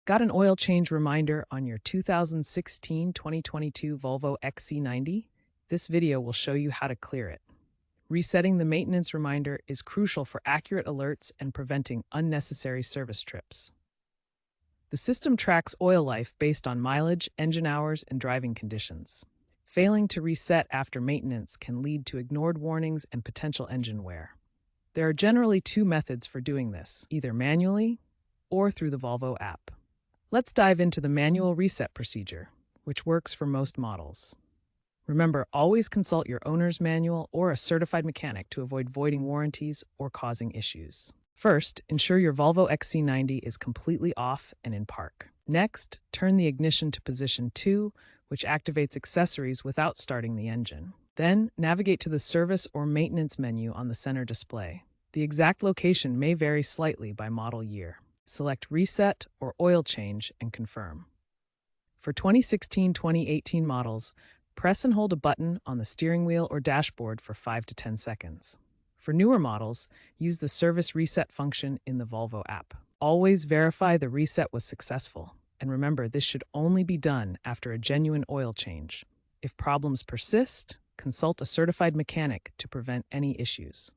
Got an oil change reminder on your 2016-2022 Volvo XC90? This video will show you how to clear it. Resetting the maintenance reminder is crucial for accurate alerts and preventing unnecessary service trips. The system tracks oil life based on mileage, engine hours, and driving conditions. Failing to reset after maintenance can lead to ignored warnings and potential engine wear. There are generally two methods for doing this, either manually or through the Volvo app. Let's dive into the manual reset procedure, which works for most models. Remember, always consult your owner's manual or a certified mechanic to avoid voiding warranties or causing issues. First, ensure your Volvo XC90 is completely off and in park. Next, turn the ignition to position 2, which activates accessories without starting the engine. Then, navigate to the service or maintenance menu on the center display. The exact location may vary slightly by model year. Select Reset or Oil Change and confirm. For 2016-2018 models, press and hold a button on the steering wheel or dashboard for 5 to 10 seconds. For newer models, use the Service Reset function in the Volvo app. Always verify the reset was successful, and remember, this should only be done after a genuine oil change. If problems persist, consult a certified mechanic to prevent any issues.